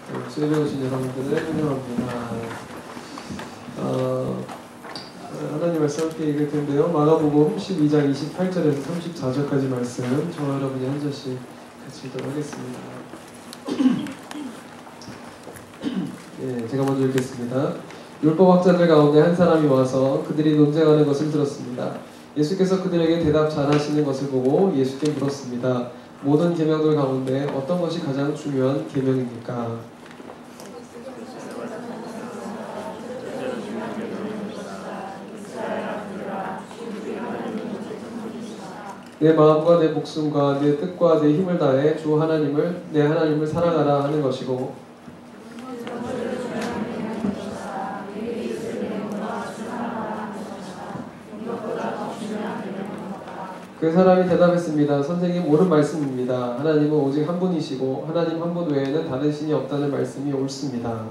예배에 오신 여러분들을 환영합니다. 하나님 말씀 함께 읽을 텐데요. 마가복음 12장 28절에서 34절까지 말씀 저와 여러분이 한 절씩 같이 읽도록 하겠습니다. 예, 제가 먼저 읽겠습니다. 율법학자들 가운데 한 사람이 와서 그들이 논쟁하는 것을 들었습니다. 예수께서 그들에게 대답 잘하시는 것을 보고 예수께 물었습니다. 모든 계명들 가운데 어떤 것이 가장 중요한 계명입니까? 내 마음과 내 목숨과 내 뜻과 내 힘을 다해 내 하나님을 사랑하라 하는 것이고, 그 사람이 대답했습니다. 선생님, 옳은 말씀입니다. 하나님은 오직 한 분이시고 하나님 한 분 외에는 다른 신이 없다는 말씀이 옳습니다.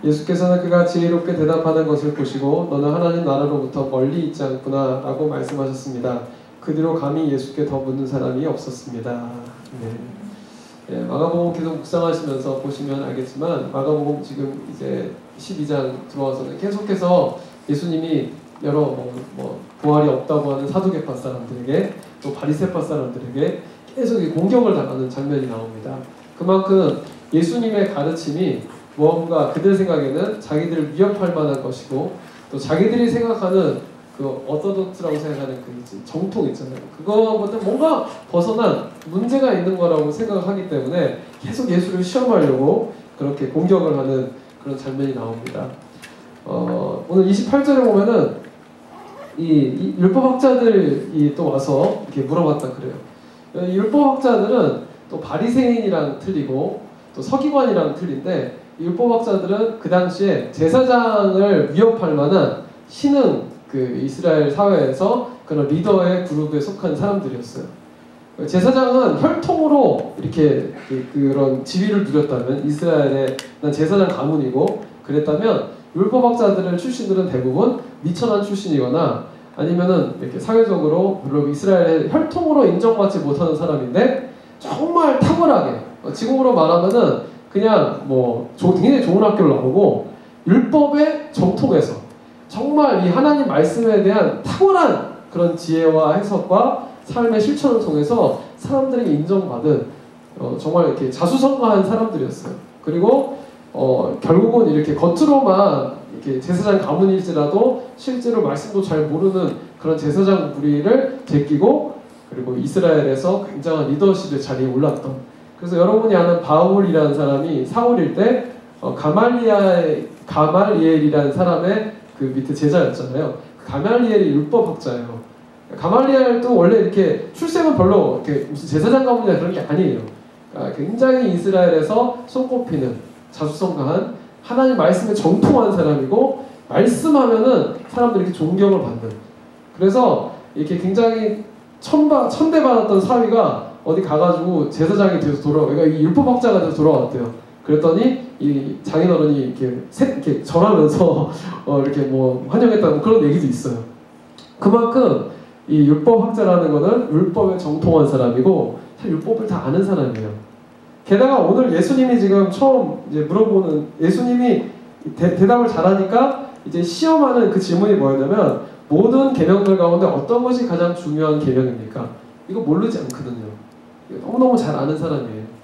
예수께서는 그가 지혜롭게 대답하는 것을 보시고 너는 하나님 나라로부터 멀리 있지 않구나 라고 말씀하셨습니다. 그 뒤로 감히 예수께 더 묻는 사람이 없었습니다. 네. 마가복음 계속 묵상하시면서 보시면 알겠지만 마가복음 지금 이제 12장 들어와서는 계속해서 예수님이 여러 부활이 없다고 하는 사두개파 사람들에게 또 바리새파 사람들에게 계속 공격을 당하는 장면이 나옵니다. 그만큼 예수님의 가르침이 무언가 그들 생각에는 자기들을 위협할 만한 것이고 또 자기들이 생각하는 그 어토도트라고 생각하는 그 정통 있잖아요. 그거보다 뭔가 벗어난 문제가 있는 거라고 생각을 하기 때문에 계속 예수를 시험하려고 그렇게 공격을 하는 그런 장면이 나옵니다. 오늘 28절에 보면은 이 율법학자들이 또 와서 이렇게 물어봤다 그래요. 율법학자들은 또 바리새인이랑 틀리고 또 서기관이랑 틀린데 율법학자들은 그 당시에 제사장을 위협할 만한 신흥 그 이스라엘 사회에서 그런 리더의 그룹에 속한 사람들이었어요. 제사장은 혈통으로 이렇게 그런 지위를 누렸다면 이스라엘의 난 제사장 가문이고 그랬다면 율법학자들의 출신들은 대부분 미천한 출신이거나 아니면은 이렇게 사회적으로 별로 이스라엘의 혈통으로 인정받지 못하는 사람인데 정말 탁월하게 지금으로 말하면은 그냥 굉장히 좋은 학교를 나오고 율법의 정통에서 정말 이 하나님 말씀에 대한 탁월한 그런 지혜와 해석과 삶의 실천을 통해서 사람들에게 인정받은 정말 이렇게 자수성가한 사람들이었어요. 그리고 결국은 이렇게 겉으로만 이렇게 제사장 가문일지라도 실제로 말씀도 잘 모르는 그런 제사장 무리를 제끼고 그리고 이스라엘에서 굉장한 리더십의 자리에 올랐던. 그래서 여러분이 아는 바울이라는 사람이 사울일 때 가말리엘이라는 사람의 그 밑에 제자였잖아요. 가말리엘이 율법학자예요. 가말리엘도 원래 이렇게 출생은 별로 이렇게 무슨 제사장 가문이나 그런 게 아니에요. 그러니까 굉장히 이스라엘에서 손꼽히는 자수성가한 하나님 말씀에 정통한 사람이고 말씀하면은 사람들이 이렇게 존경을 받는. 그래서 이렇게 굉장히 천대받았던 사위가 어디 가가지고 제사장이 돼서 그러니까 이 율법학자가 돼서 돌아왔대요. 그랬더니 이 장인어른이 이렇게 절하면서 이렇게 환영했다는 그런 얘기도 있어요. 그만큼 이 율법학자라는 거는 율법에 정통한 사람이고 사실 율법을 다 아는 사람이에요. 게다가 오늘 예수님이 지금 처음 이제 물어보는 예수님이 대답을 잘하니까 이제 시험하는 그 질문이 뭐였냐면 모든 계명들 가운데 어떤 것이 가장 중요한 계명입니까? 이거 모르지 않거든요. 너무너무 잘 아는 사람이에요.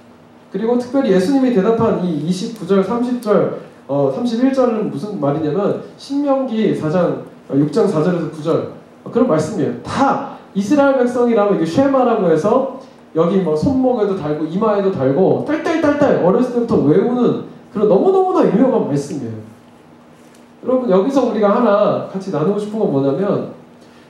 그리고 특별히 예수님이 대답한 이 29절, 30절, 31절은 무슨 말이냐면 신명기 4장, 6장 4절에서 9절 그런 말씀이에요. 다 이스라엘 백성이라면 이게 쉐마라고 해서 여기 손목에도 달고 이마에도 달고 딸딸딸딸 어렸을 때부터 외우는 그런 너무너무나 유명한 말씀이에요. 여러분 여기서 우리가 하나 같이 나누고 싶은 건 뭐냐면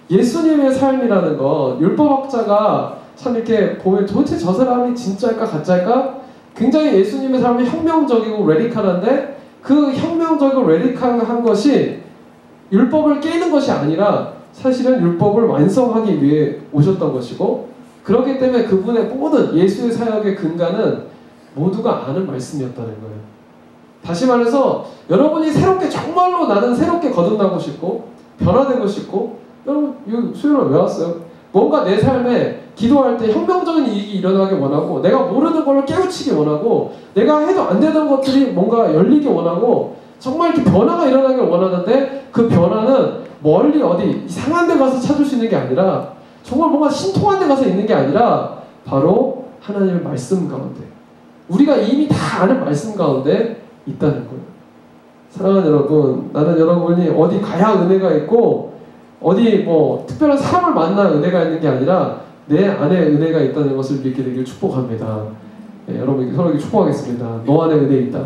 예수님의 삶이라는 건 율법학자가 참 이렇게 보면 도대체 저 사람이 진짜일까 가짜일까? 굉장히 예수님의 삶이 혁명적이고 레디칼한데 그 혁명적이고 레디칼한 것이 율법을 깨는 것이 아니라 사실은 율법을 완성하기 위해 오셨던 것이고 그렇기 때문에 그분의 모든 예수의 사역의 근간은 모두가 아는 말씀이었다는 거예요. 다시 말해서 여러분이 새롭게 정말로 나는 새롭게 거듭나고 싶고 변화되고 싶고 여러분 이 수요일은 왜 왔어요? 뭔가 내 삶에 기도할 때 혁명적인 일이 일어나기 원하고 내가 모르는 걸 깨우치기 원하고 내가 해도 안 되던 것들이 뭔가 열리기 원하고 정말 이렇게 변화가 일어나길 원하는데 그 변화는 멀리 어디 이상한 데 가서 찾을 수 있는 게 아니라 정말 뭔가 신통한 데 가서 있는 게 아니라 바로 하나님의 말씀 가운데 우리가 이미 다 아는 말씀 가운데 있다는 거예요. 사랑하는 여러분, 나는 여러분이 어디 가야 은혜가 있고 어디 뭐 특별한 사람을 만나 은혜가 있는 게 아니라 내 안에 은혜가 있다는 것을 믿게 되길 축복합니다. 네, 여러분 서로에게 축복하겠습니다. 너 안에 은혜 있다.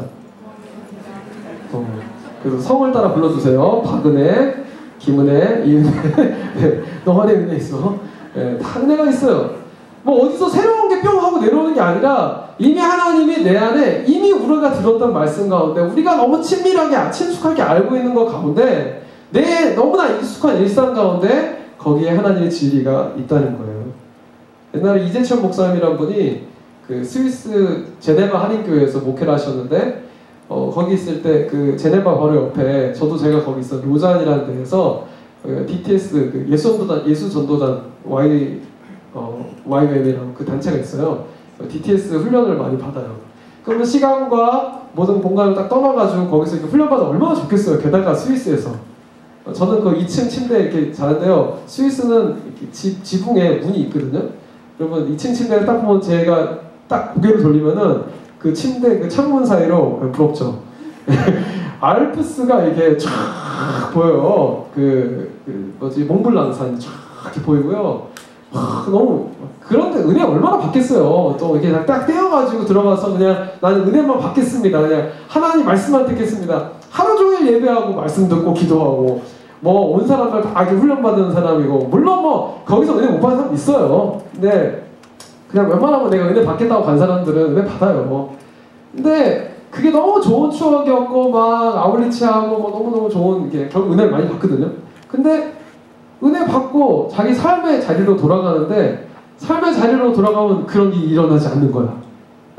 그래서 성을 따라 불러주세요. 박은혜, 김은혜, 이은혜. 네, 너 안에 은혜 있어. 네, 다 은혜가 있어요. 뭐 어디서 새로운 게 뿅 하고 내려오는 게 아니라 이미 하나님이 내 안에 이미 우리가 들었던 말씀 가운데 우리가 너무 친밀하게 친숙하게 알고 있는 것 가운데 내 너무나 익숙한 일상 가운데 거기에 하나님의 진리가 있다는 거예요. 옛날에 이재철 목사님이란 분이 그 스위스 제네바 한인교회에서 목회를 하셨는데 거기 있을 때 그 제네바 바로 옆에 저도 제가 거기 있어 로잔이라는 데에서 DTS 그 예수 전도단 YWM이라는 그 단체가 있어요. DTS 훈련을 많이 받아요. 그러면 시간과 모든 공간을 딱 떠나가지고 거기서 이렇게 훈련받아 얼마나 좋겠어요. 게다가 스위스에서 저는 그 2층 침대 이렇게 자는데요. 스위스는 이렇게 지붕에 문이 있거든요. 여러분 2층 침대를 딱 보면 제가 딱 고개를 돌리면은 그 침대 그 창문 사이로 부럽죠. 알프스가 이렇게 쫙 보여요. 뭐지 몽블랑산이 쫙 이렇게 보이고요. 너무 그런데 은혜 얼마나 받겠어요. 또 이렇게 딱 떼어가지고 들어가서 그냥 나는 은혜만 받겠습니다. 그냥 하나님 말씀만 듣겠습니다. 하루 종일 예배하고 말씀 듣고 기도하고 뭐 온 사람들 다 이렇게 훈련받은 사람이고 물론 뭐 거기서 은혜 못 받는 사람 있어요. 근데 그냥 웬만하면 내가 은혜 받겠다고 간 사람들은 은혜 받아요. 근데 그게 너무 좋은 추억이었고 막 아울리치하고 뭐 너무너무 좋은 게 결국 은혜를 많이 받거든요. 근데 은혜 받고 자기 삶의 자리로 돌아가는데 삶의 자리로 돌아가면 그런 일이 일어나지 않는 거야.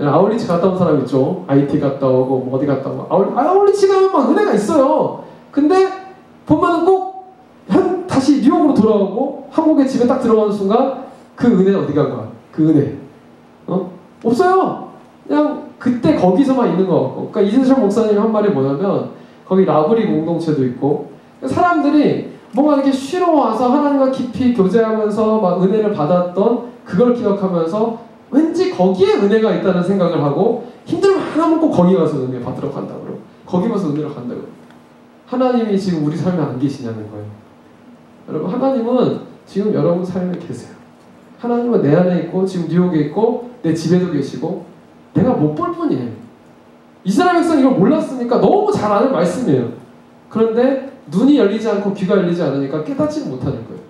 아울리치 갔다 온 사람 있죠. IT 갔다 오고 뭐 어디 갔다 오고 아울리치 가면 막 은혜가 있어요. 근데 보면은 꼭 다시 뉴욕으로 돌아오고 한국에 집에 딱 들어가는 순간 그 은혜는 어디 간 거야? 그 은혜 없어요. 그냥 그때 거기서만 있는 거 같고. 그러니까 이재철 목사님 한 말이 뭐냐면 거기 라브리 공동체도 있고 사람들이 뭔가 이렇게 쉬러 와서 하나님과 깊이 교제하면서 막 은혜를 받았던 그걸 기억하면서 왠지 거기에 은혜가 있다는 생각을 하고 힘들면 하나만 꼭 거기 가서 은혜 받으러 간다고요. 거기 가서 은혜를 간다고요. 하나님이 지금 우리 삶에 안 계시냐는 거예요. 여러분 하나님은 지금 여러분 삶에 계세요. 하나님은 내 안에 있고 지금 뉴욕에 있고 내 집에도 계시고 내가 못 볼 뿐이에요. 이스라엘 백성이 이걸 몰랐으니까 너무 잘 아는 말씀이에요. 그런데 눈이 열리지 않고 귀가 열리지 않으니까 깨닫지는 못하는 거예요.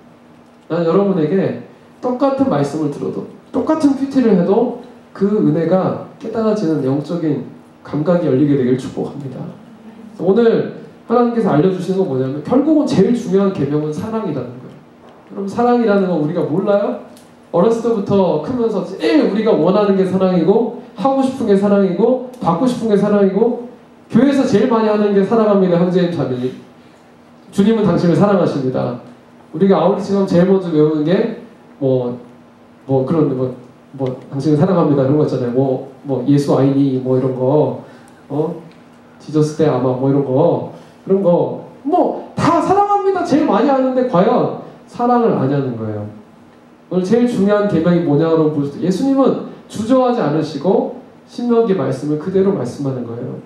나는 여러분에게 똑같은 말씀을 들어도 똑같은 큐티를 해도 그 은혜가 깨달아지는 영적인 감각이 열리게 되길 축복합니다. 오늘 하나님께서 알려주시는 건 뭐냐면 결국은 제일 중요한 계명은 사랑이라는 거예요. 여러분 사랑이라는 건 우리가 몰라요? 어렸을 때부터 크면서 제일 우리가 원하는 게 사랑이고 하고 싶은 게 사랑이고 받고 싶은 게 사랑이고 교회에서 제일 많이 하는 게 사랑합니다. 형제님 자매님. 주님은 당신을 사랑하십니다. 우리가 아울리치 가면 제일 먼저 외우는 게 그런 당신을 사랑합니다 이런 거 있잖아요. 뭐 예수 아이니 뭐 이런 거 지저스 때 아마 뭐 이런 거 그런 거 뭐 다 사랑합니다 제일 많이 하는데 과연 사랑을 안 하는 거예요. 오늘 제일 중요한 계명이 뭐냐고 볼 때 예수님은 주저하지 않으시고 신명기 말씀을 그대로 말씀하는 거예요.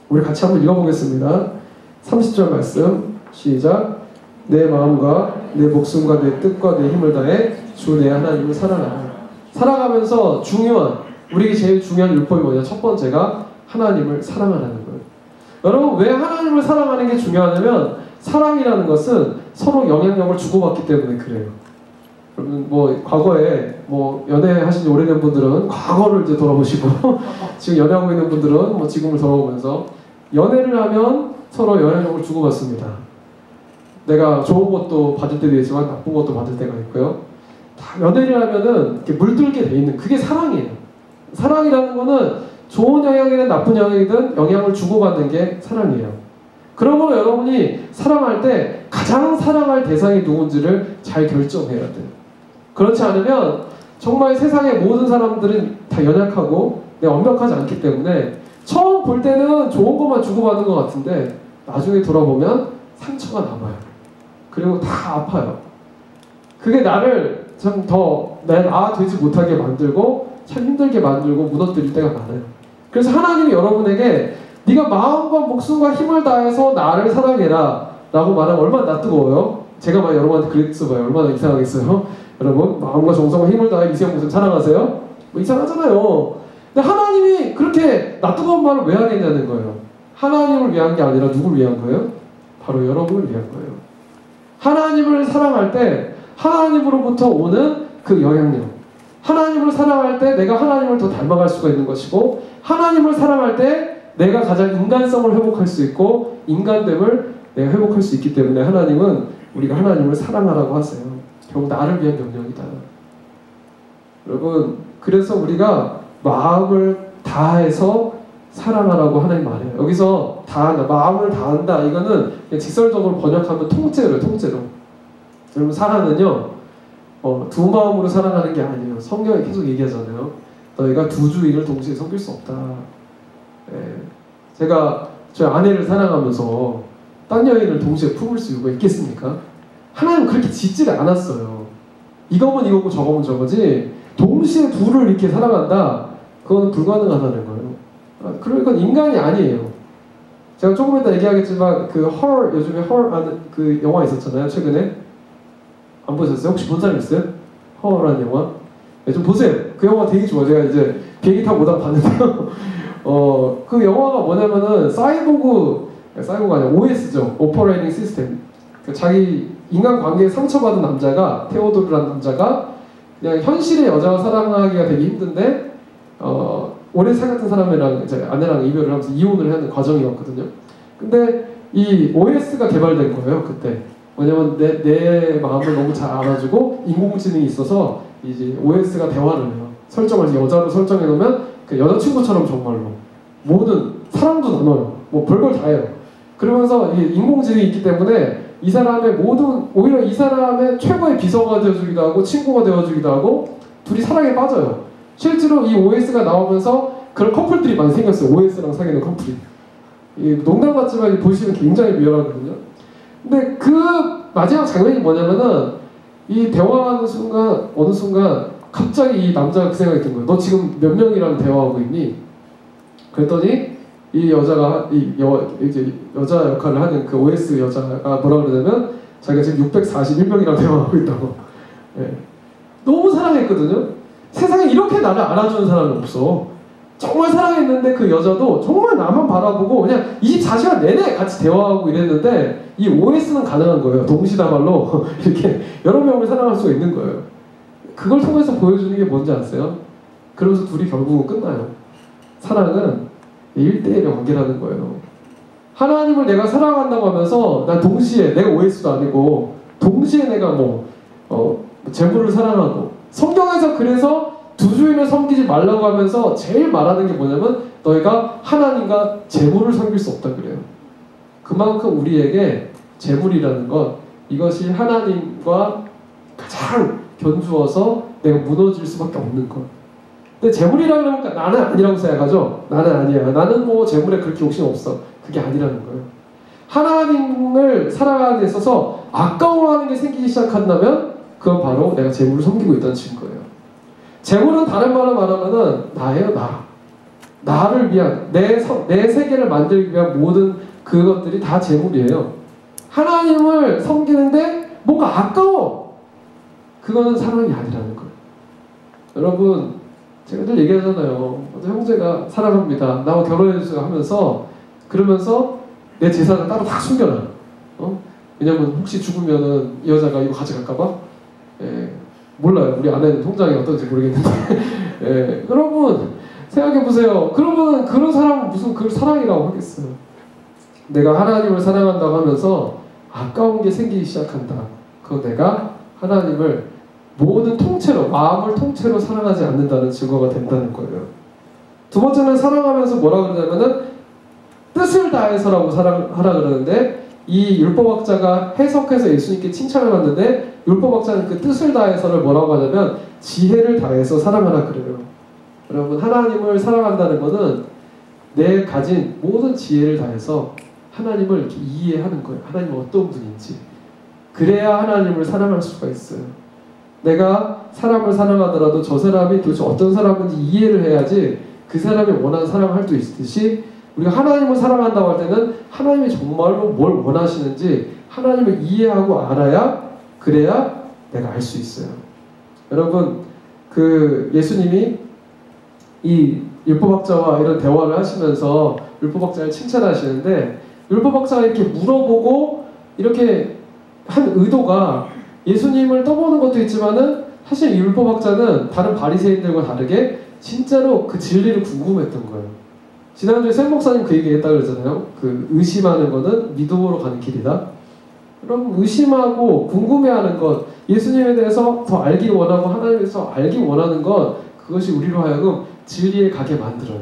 우리 같이 한번 읽어보겠습니다. 30절 말씀 시작. 내 마음과 내 목숨과 내 뜻과 내 힘을 다해 주 내 하나님을 사랑하라. 살아가면서 우리에게 제일 중요한 율법이 뭐냐? 첫 번째가 하나님을 사랑하라는 거예요. 여러분 왜 하나님을 사랑하는 게 중요하냐면 사랑이라는 것은 서로 영향력을 주고받기 때문에 그래요. 여러분 과거에 연애하신 지 오래된 분들은 과거를 이제 돌아보시고 지금 연애하고 있는 분들은 지금을 돌아보면서 연애를 하면 서로 영향력을 주고받습니다. 내가 좋은 것도 받을 때도 있지만 나쁜 것도 받을 때가 있고요. 다 연애를 하면은 이렇게 물들게 돼 있는 그게 사랑이에요. 사랑이라는 거는 좋은 영향이든 나쁜 영향이든 영향을 주고받는 게 사랑이에요. 그러므로 여러분이 사랑할 때 가장 사랑할 대상이 누군지를 잘 결정해야 돼요. 그렇지 않으면 정말 세상의 모든 사람들은 다 연약하고 완벽하지 않기 때문에 처음 볼 때는 좋은 것만 주고받는 것 같은데 나중에 돌아보면 상처가 남아요. 그리고 다 아파요. 그게 나를 참 더 나 되지 못하게 만들고 참 힘들게 만들고 무너뜨릴 때가 많아요. 그래서 하나님이 여러분에게 네가 마음과 목숨과 힘을 다해서 나를 사랑해라 라고 말하면 얼마나 낯뜨거워요? 제가 막 여러분한테 그랬어봐요. 얼마나 이상하겠어요? 여러분 마음과 정성과 힘을 다해 이세영 목숨 사랑하세요? 뭐 이상하잖아요. 근데 하나님이 그렇게 낯뜨거운 말을 왜 하겠냐는 거예요. 하나님을 위한 게 아니라 누굴 위한 거예요? 바로 여러분을 위한 거예요. 하나님을 사랑할 때 하나님으로부터 오는 그 영향력, 하나님을 사랑할 때 내가 하나님을 더 닮아갈 수가 있는 것이고, 하나님을 사랑할 때 내가 가장 인간성을 회복할 수 있고 인간됨을 내가 회복할 수 있기 때문에 하나님은 우리가 하나님을 사랑하라고 하세요. 결국 나를 위한 명령이다. 여러분, 그래서 우리가 마음을 다해서 사랑하라고 하나님 말해요. 여기서 다한다, 마음을 다한다, 이거는 그냥 직설적으로 번역하면 통째로예요. 통째로. 여러분, 사랑은요 두 마음으로 사랑하는 게 아니에요. 성경에 계속 얘기하잖아요. 너희가 두 주인을 동시에 섬길 수 없다. 제가 저희 아내를 사랑하면서 딴 여인을 동시에 품을 수가 있겠습니까? 하나님은 그렇게 짓지를 않았어요. 이거면 이거고 저거면 저거지 동시에 둘을 이렇게 사랑한다? 그건 불가능하다는 거예요. 그러니까 인간이 아니에요. 제가 조금 이따 얘기하겠지만 요즘에 하는 그 영화 있었잖아요. 최근에 안 보셨어요? 혹시 본 사람 있어요? 허라는 영화? 네, 좀 보세요. 그 영화 되게 좋아요. 제가 이제 비행기 타고 오다가 봤는데요. 그 영화가 뭐냐면은 사이보그가 아니라 OS죠. 오퍼레이팅 시스템. 자기 인간관계에 상처받은 남자가, 테오도르라는 남자가 그냥 현실의 여자와 사랑하기가 되게 힘든데 오래 사귀었던 사람이랑 이제 아내랑 이별을 하면서 이혼을 하는 과정이었거든요. 근데 이 OS가 개발된 거예요, 그때. 왜냐면 내 마음을 너무 잘 알아주고 인공지능이 있어서 이제 OS가 대화를 해요. 설정을 여자로 설정해 놓으면 그 여자친구처럼 정말로 모든 사랑도 나눠요. 뭐 별걸 다 해요. 그러면서 이 인공지능이 있기 때문에 이 사람의 오히려 이 사람의 최고의 비서가 되어주기도 하고 친구가 되어주기도 하고 둘이 사랑에 빠져요. 실제로 이 OS가 나오면서 그런 커플들이 많이 생겼어요. OS랑 사귀는 커플이. 농담 같지만 보시면 굉장히 리얼하거든요. 근데 그 마지막 장면이 뭐냐면은 이 대화하는 순간 어느 순간 갑자기 이 남자가 그 생각이 든 거예요. 너 지금 몇 명이랑 대화하고 있니? 그랬더니 이 여자가 이제 여자 역할을 하는 그 OS 여자가 뭐라 그러냐면 자기가 지금 641명이랑 대화하고 있다고. 네. 너무 사랑했거든요. 세상에 이렇게 나를 알아주는 사람은 없어. 정말 사랑했는데 그 여자도 정말 나만 바라보고 그냥 24시간 내내 같이 대화하고 이랬는데 이 OS는 가능한 거예요. 동시다발로 이렇게 여러 명을 사랑할 수가 있는 거예요. 그걸 통해서 보여주는 게 뭔지 아세요? 그러면서 둘이 결국은 끝나요. 사랑은 1대1의 관계라는 거예요. 하나님을 내가 사랑한다고 하면서 난 동시에 내가 OS도 아니고 동시에 내가 재물을 사랑하고 성경에서 그래서 두 주인을 섬기지 말라고 하면서 제일 말하는 게 뭐냐면 너희가 하나님과 재물을 섬길 수 없다 그래요. 그만큼 우리에게 재물이라는 것, 이것이 하나님과 가장 견주어서 내가 무너질 수밖에 없는 것. 근데 재물이라고 하니까 나는 아니라고 생각하죠. 나는 아니야. 나는 뭐 재물에 그렇게 욕심 없어. 그게 아니라는 거예요. 하나님을 살아가는 데 있어서 아까워하는 게 생기기 시작한다면 그건 바로 내가 재물을 섬기고 있다는 증거예요. 재물은 다른 말로 말하면은 나예요, 나. 나를 위한, 내 세계를 만들기 위한 모든 그것들이 다 재물이에요. 하나님을 섬기는데 뭔가 아까워. 그거는 사랑이 아니라는 거예요. 여러분, 제가 늘 얘기하잖아요. 어떤 형제가 사랑합니다. 나와 결혼해주세요 하면서 그러면서 내 재산을 따로 다 숨겨놔. 왜냐면 혹시 죽으면은 이 여자가 이거 가져갈까봐? 몰라요. 우리 아내는 통장이 어떤지 모르겠는데. 여러분 생각해보세요. 그러면 그런 사람은 무슨 그걸 사랑이라고 하겠어요. 내가 하나님을 사랑한다고 하면서 아까운 게 생기기 시작한다. 그건 내가 하나님을 모든 통째로, 마음을 통째로 사랑하지 않는다는 증거가 된다는 거예요. 두 번째는 사랑하면서 뭐라 그러냐면은 뜻을 다해서라고 사랑하라 그러는데, 이 율법학자가 해석해서 예수님께 칭찬을 받는데, 율법학자는 그 뜻을 다해서를 뭐라고 하냐면 지혜를 다해서 사랑하라 그래요. 여러분, 하나님을 사랑한다는 것은 내 가진 모든 지혜를 다해서 하나님을 이렇게 이해하는 거예요. 하나님은 어떤 분인지. 그래야 하나님을 사랑할 수가 있어요. 내가 사람을 사랑하더라도 저 사람이 도대체 어떤 사람인지 이해를 해야지 그 사람이 원하는 사랑을 할 수 있듯이, 우리가 하나님을 사랑한다고 할 때는 하나님이 정말로 뭘 원하시는지 하나님을 이해하고 알아야, 그래야 내가 알 수 있어요. 여러분, 그 예수님이 이 율법학자와 이런 대화를 하시면서 율법학자를 칭찬하시는데, 율법학자가 이렇게 물어보고 이렇게 한 의도가 예수님을 떠보는 것도 있지만은, 사실 이 율법학자는 다른 바리새인들과 다르게 진짜로 그 진리를 궁금했던 거예요. 지난주에 샘 목사님 그 얘기 했다고 그랬잖아요. 그 의심하는 것은 믿음으로 가는 길이다. 여러분, 의심하고 궁금해하는 것, 예수님에 대해서 더 알기 원하고 하나님에 대해서 알기 원하는 것, 그것이 우리로 하여금 진리에 가게 만들어요.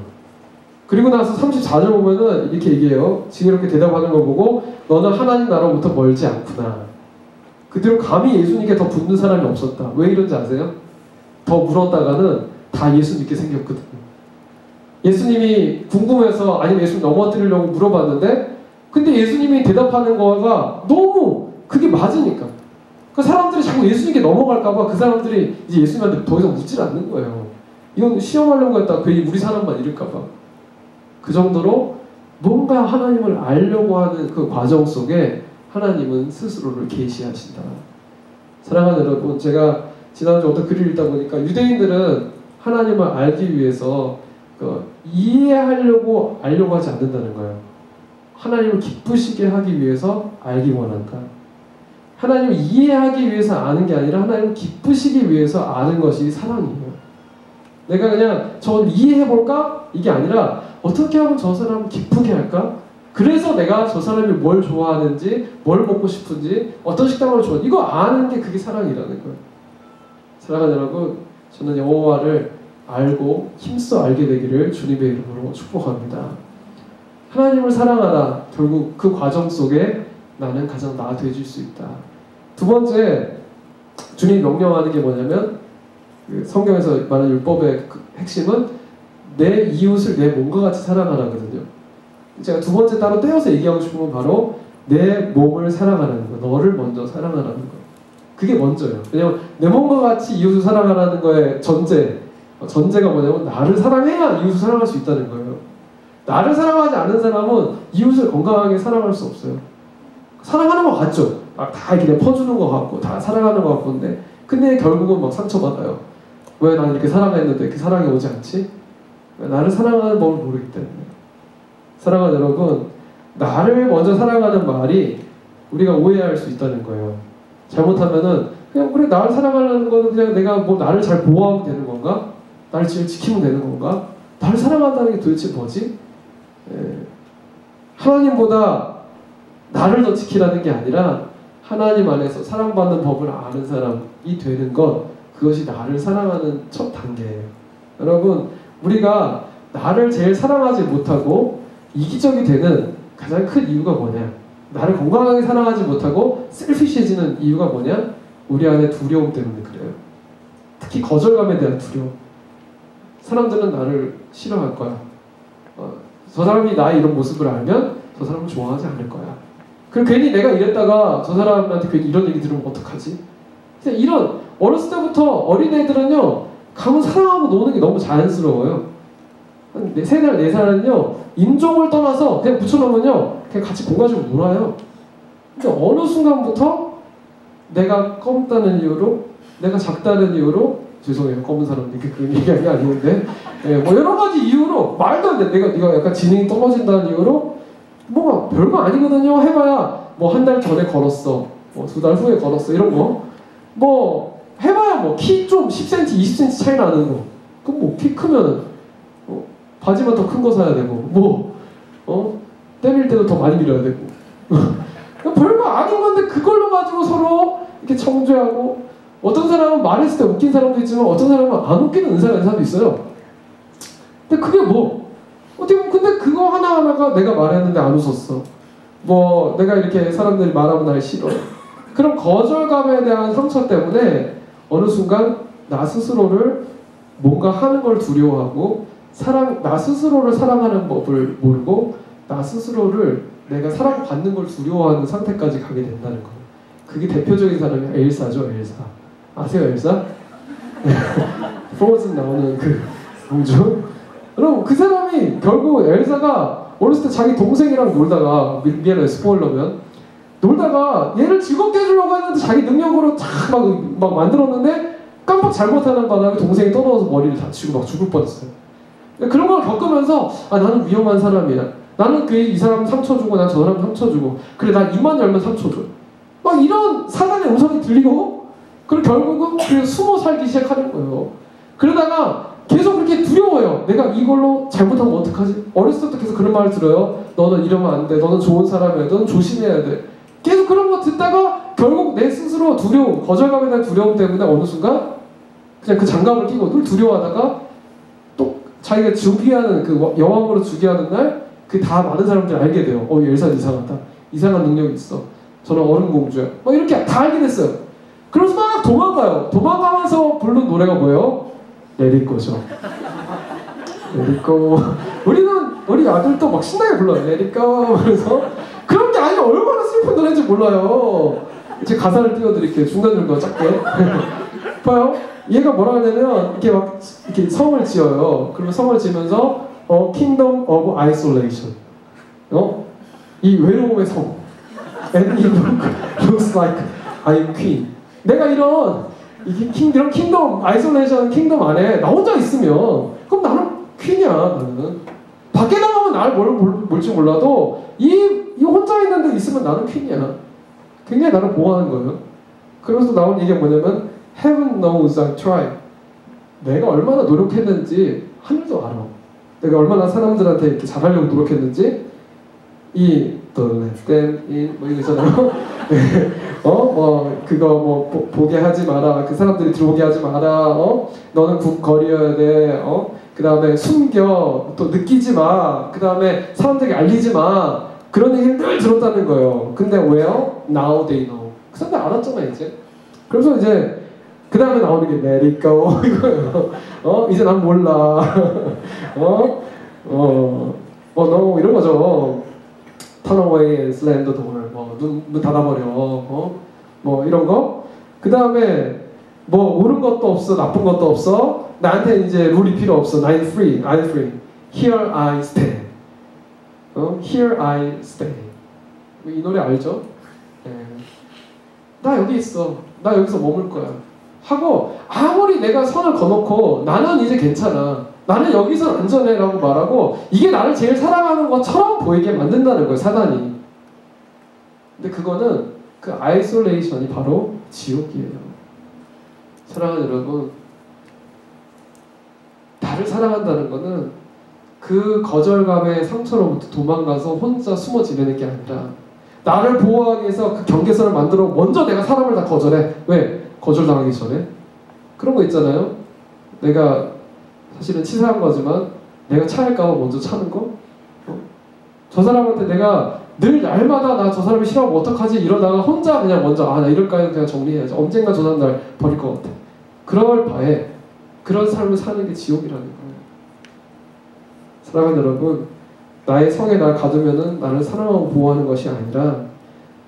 그리고 나서 34절 보면은 이렇게 얘기해요. 지혜롭게 대답하는 걸 보고 너는 하나님 나라로부터 멀지 않구나. 그대로 감히 예수님께 더 붙는 사람이 없었다. 왜 이런지 아세요? 더 물었다가는 다 예수님께 생겼거든요. 예수님이 궁금해서, 아니면 예수님 넘어뜨리려고 물어봤는데, 근데 예수님이 대답하는 거가 너무 그게 맞으니까, 그 사람들이 자꾸 예수님께 넘어갈까봐 그 사람들이 이제 예수님한테 더 이상 묻질 않는 거예요. 이건 시험하려고 했다. 괜히 우리 사람만 이럴까봐. 그 정도로 뭔가 하나님을 알려고 하는 그 과정 속에 하나님은 스스로를 계시하신다. 사랑하는 여러분, 제가 지난주 어떤 글을 읽다 보니까 유대인들은 하나님을 알기 위해서 이해하려고 알려고 하지 않는다는 거예요. 하나님을 기쁘시게 하기 위해서 알기 원한다. 하나님을 이해하기 위해서 아는 게 아니라 하나님을 기쁘시기 위해서 아는 것이 사랑이에요. 내가 그냥 저걸 이해해볼까? 이게 아니라 어떻게 하면 저 사람을 기쁘게 할까? 그래서 내가 저 사람이 뭘 좋아하는지, 뭘 먹고 싶은지, 어떤 식당을 좋아하는지, 이거 아는 게 그게 사랑이라는 거예요. 사랑하는 여러분, 저는 여호와를 알고 힘써 알게 되기를 주님의 이름으로 축복합니다. 하나님을 사랑하라. 결국 그 과정 속에 나는 가장 나아져질 수 있다. 두 번째, 주님 명령하는 게 뭐냐면, 그 성경에서 말하는 율법의 그 핵심은 내 이웃을 내 몸과 같이 사랑하라거든요. 제가 두 번째 따로 떼어서 얘기하고 싶은 건 바로 내 몸을 사랑하라는 거, 너를 먼저 사랑하라는 거. 그게 먼저예요. 왜냐면 내 몸과 같이 이웃을 사랑하라는 거의 전제가 뭐냐면 나를 사랑해야 이웃을 사랑할 수 있다는 거예요. 나를 사랑하지 않은 사람은 이웃을 건강하게 사랑할 수 없어요. 사랑하는 것 같죠? 다 이렇게 퍼주는 것 같고 다 사랑하는 것 같은데, 근데 결국은 막 상처받아요. 왜 난 이렇게 사랑했는데 그 사랑이 오지 않지? 나를 사랑하는 법을 모르기 때문에. 사랑하는 여러분, 나를 먼저 사랑하는 말이 우리가 오해할 수 있다는 거예요. 잘못하면은 그냥 그래, 나를 사랑하는 거는 그냥 내가 뭐 나를 잘 보호하면 되는 건가? 나를 잘 지키면 되는 건가? 나를 사랑한다는 게 도대체 뭐지? 하나님보다 나를 더 지키라는 게 아니라 하나님 안에서 사랑받는 법을 아는 사람이 되는 것, 그것이 나를 사랑하는 첫 단계예요. 여러분, 우리가 나를 제일 사랑하지 못하고 이기적이 되는 가장 큰 이유가 뭐냐? 나를 건강하게 사랑하지 못하고 셀피시해지는 이유가 뭐냐? 우리 안에 두려움 때문에 그래요. 특히 거절감에 대한 두려움. 사람들은 나를 싫어할 거야. 저 사람이 나의 이런 모습을 알면 저 사람을 좋아하지 않을 거야. 그럼 괜히 내가 이랬다가 저 사람한테 괜히 이런 얘기 들으면 어떡하지? 이런, 어렸을 때부터 어린애들은요, 가면 사랑하고 노는 게 너무 자연스러워요. 한 3살, 4살은요, 인종을 떠나서 그냥 붙여놓으면요, 그냥 같이 공 가지고 놀아요. 근데 어느 순간부터 내가 검다는 이유로, 내가 작다는 이유로, 죄송해요, 검은 사람들께 그런 얘기하는 게 아니는데, 뭐 여러 가지 이유로, 말도 안 돼. 네가 약간 지능이 떨어진다는 이유로, 뭐가 별거 아니거든요. 해봐야 뭐 한 달 전에 걸었어, 뭐 2달 후에 걸었어, 이런 거. 뭐 해봐야 뭐 키 좀 10cm, 20cm 차이 나는 거. 그럼 뭐 키 크면 바지만 더 큰 거 사야 되고, 때밀 때도 더 많이 밀어야 되고. 별거 아닌 건데 그걸로 가지고 서로 이렇게 청조하고, 어떤 사람은 말했을 때 웃긴 사람도 있지만 어떤 사람은 안 웃기는 은사가 있는 사람도 있어요. 근데 그게 뭐 어떻게 보면 근데 그거 하나하나가 내가 말했는데 안 웃었어. 뭐 내가 이렇게 사람들이 말하면 날 싫어. 그런 거절감에 대한 상처 때문에 어느 순간 나 스스로를 뭔가 하는 걸 두려워하고 나 스스로를 사랑하는 법을 모르고 나 스스로를 내가 사랑받는 걸 두려워하는 상태까지 가게 된다는 거예요. 그게 대표적인 사람이 엘사죠. 엘사. 아세요 엘사? 프로즌 나오는 그 공주. 그럼 그 사람이 결국 엘사가 어렸을 때 자기 동생이랑 놀다가 미안해 스포일러면 놀다가 얘를 즐겁게 해주려고 했는데 자기 능력으로 막 만들었는데 깜빡 잘못하는 바람에 동생이 떨어져서 머리를 다치고 막 죽을 뻔했어요. 그런 걸 겪으면서 나는 위험한 사람이야. 나는 이 사람 상처 주고 난 저 사람 상처 주고 그래 나 입만 열면 상처 줘. 막 이런 사단의 음성이 들리고 그리고 결국은 그래서 숨어 살기 시작하는 거예요. 그러다가 계속 그렇게 두려워요. 내가 이걸로 잘못하면 어떡하지? 어렸을 때부터 계속 그런 말을 들어요. 너는 이러면 안 돼. 너는 좋은 사람이야. 너는 조심해야 돼. 계속 그런 거 듣다가 결국 내 스스로 두려움, 거절감에 대한 두려움 때문에 어느 순간 그냥 그 장갑을 끼고 늘 두려워하다가 또 자기가 주기하는 그 여왕으로 주기하는 날 그 다 많은 사람들이 알게 돼요. 엘사 이상하다. 이상한 능력이 있어. 저는 얼음 공주야. 이렇게 다 알게 됐어요. 그래서 막 도망가요. 도망가면서 부른 노래가 뭐예요? Let it go죠. Let it go. 우리 아들도 막 신나게 불러요. Let it go. 그래서 그런 게 아니라 얼마나 슬픈 노래인지 몰라요. 이제 가사를 띄워드릴게요. 중간중간 작게. 봐요. 얘가 뭐라 하냐면 이렇게 성을 지어요. 그러면 성을 지으면서 Kingdom of Isolation. 이 외로움의 성. And it looks like I'm queen. 내가 이런 킹덤, 아이솔레이션 킹덤 안에 나 혼자 있으면 그럼 나는 퀸이야. 나는 밖에 나가면 나를 뭘지 몰라도 이 혼자 있는 데 있으면 나는 퀸이야. 굉장히 나를 보호하는 거예요. 그러면서 나온 얘기가 뭐냐면 Heaven knows I tried. 내가 얼마나 노력했는지 하늘도 알아. 내가 얼마나 사람들한테 이렇게 잘하려고 노력했는지 Don't let them in 뭐 이거 있잖아요. 그거 보게 하지 마라. 그 사람들이 들어오게 하지 마라. 너는 굳거려야 돼. 그 다음에 숨겨. 또 느끼지 마. 그 다음에 사람들에게 알리지 마. 그런 얘기를 늘 들었다는 거예요. 근데 왜요? Now they know. 그 사람들 알았잖아 이제. 그래서 이제 그 다음에 나오는 게 Let it go 이거예요. 이제 난 몰라. no 이런 거죠. Turn away and slam the door. 눈 닫아버려. 이런 거. 그 다음에 옳은 것도 없어, 나쁜 것도 없어. 나한테 이제 룰이 필요 없어. I'm free. Here I stay. Here I stay. 이 노래 알죠? 나 여기 있어. 나 여기서 머물 거야. 하고 아무리 내가 선을 거놓고 나는 이제 괜찮아. 나는 여기서 안전해 라고 말하고 이게 나를 제일 사랑하는 것처럼 보이게 만든다는 거예요. 사단이. 근데 그거는 그 아이솔레이션이 바로 지옥이에요. 사랑하는 여러분, 나를 사랑한다는 거는 그 거절감의 상처로부터 도망가서 혼자 숨어 지내는 게 아니라 나를 보호하기 위해서 그 경계선을 만들어 먼저 내가 사람을 다 거절해. 왜? 거절당하기 전에. 그런 거 있잖아요. 내가 사실은 치사한 거지만 내가 차일까 봐 먼저 차는 거? 저 사람한테 내가 늘 날마다 나 저 사람이 싫어하면 어떡하지? 이러다가 혼자 그냥 먼저 나 이럴까요? 그냥 정리해야지. 언젠가 저 사람 날 버릴 것 같아. 그럴 바에 그런 삶을 사는 게 지옥이라는 거예요. 사랑하는 여러분, 나의 성에 날 가두면은 나를 사랑하고 보호하는 것이 아니라